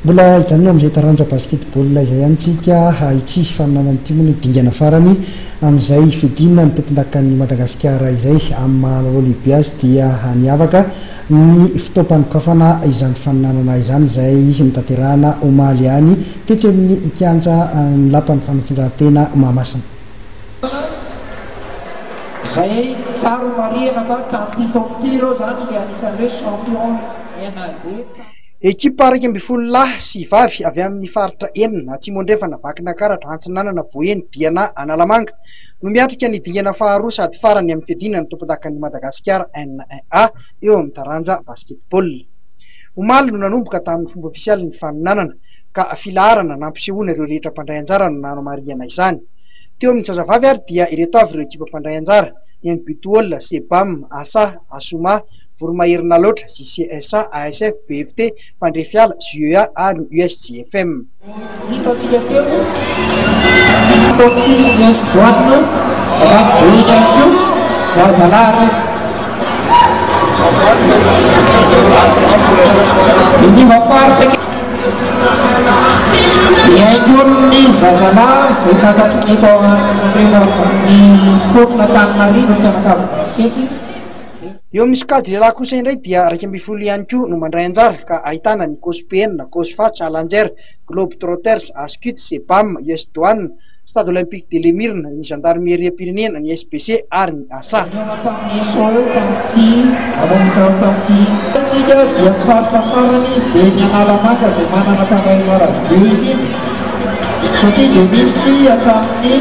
Mbola hijanona amin'izay taranja basketball izay antsika itsisy fananany ty moa ny dingana farany amin'izay fidinina ny tompondakan'ny Madagasikara izay amin'ny mahalala lehibe azy dia niavaka ny fitaopan-kafana izany fananana izany izay nitanterahana omaly any tetsy amin'ny kianja ny lapan'ny fanatanjahantena Mahamasina. Zay tsaro marina ka kapitopiro zany anisan'ireo champion NLD. Ekipa 12 sy vavy avy amin'ny faritra enina atsimo andrefana Vakinankaratra Antsinanana Boeny Diana Analamanga no miatrika ny dingana faharoa sady farany amin'ny fiadinana ny tompondakan'ny Madagasikara N1A eo amin'ny taranja basketball. Omaly no nanomboka tamin'ny fomba ofisialy ny faninanana ka filaharana nampisehoana ireo rehetra mpandray anjara no nanomarihana izany. Teo amin'ny zazavavy ary dia ireto avy ireo ekipa mpandray anjara: Mbituol, Sebam, Asa, Asoma, Voromaherina loatra, CCSA, ASF, BFT, Pandrefiala, JEA ary USGFM. Hitantsika teo US Douane, Raboinakio, Zazalary. Ini bapak Iaikonni Zazala zay fantatry eto ny kopona Antananarivo mpianakavy baskety. Eo misy kajy lehilahy kosa indray dia 12 ihany koa no mandray anjara ka ahitana ny COSPN, COSFA, Challenger, Globetrotters, Ascut, Sebam, US Douane, Stade Olympique de Lemirna, ny Gendarmerie-pirenena, ny SBC ary ny ASA. Tsika dia mifaritra farany dia ny Analamanga zay manana mpandray anjara be iny satria dia misy hatramin'ny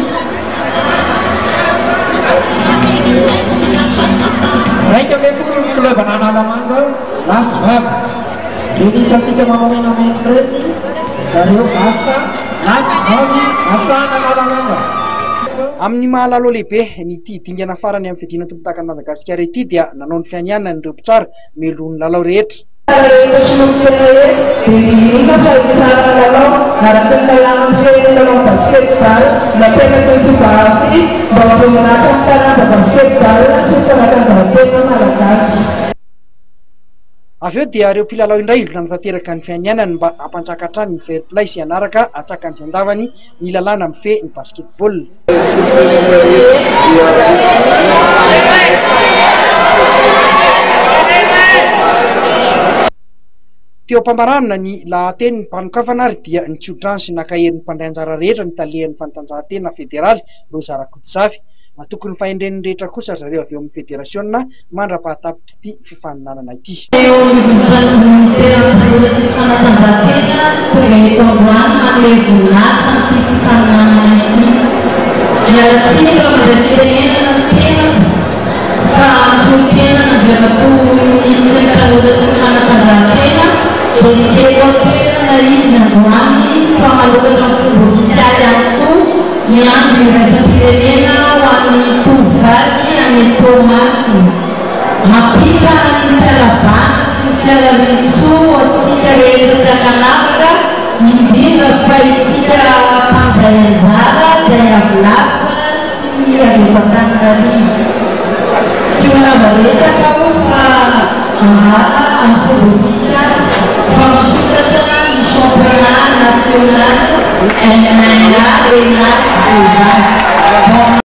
raika ambin'ny folo ny kilebana Analamanga lasy vavy. Dia ny hitantsika manao menamena rety zareo Asa lasy vavy Asa Analamanga. Amin'ny mahalalo lehibe nyity dingana farany amin'ny fidinana tompondakan'ny Madagasikara ity dia nanao ny fianianana ireo mpitsara melony lalao rehetra. Avy eo dia ireo mpilalao indray nanatanteraka ny fianianany mba hampanjaka hatrany ny fair play sy hanaraka atsakany zandavany ny lalàna mife ny basketball. Teo am-pamaranana ny lahateny ny mpanokafana ary dia ny tsiodrano sy nakaherin'ny mpandray anjara rehetra ny talehan'ny fanatanjahantena federaly Rosa Rakotomanga. Tokony fahendren'ny rehetra kosa zareo avy eo amin'ny federasiona mandra-pahatapitra ity fifaninanana ity. Mapita ny fiarabana sy ny fiararitsoa atsika rehetra tsakanavaka indrindra fa itsika mpandray anjara izay avilavitra sy avy Antananarivo. Tsy manabaresaka ho fa ambara amin'ny fomba ofisialy fa misokatra ny championnat national N1A.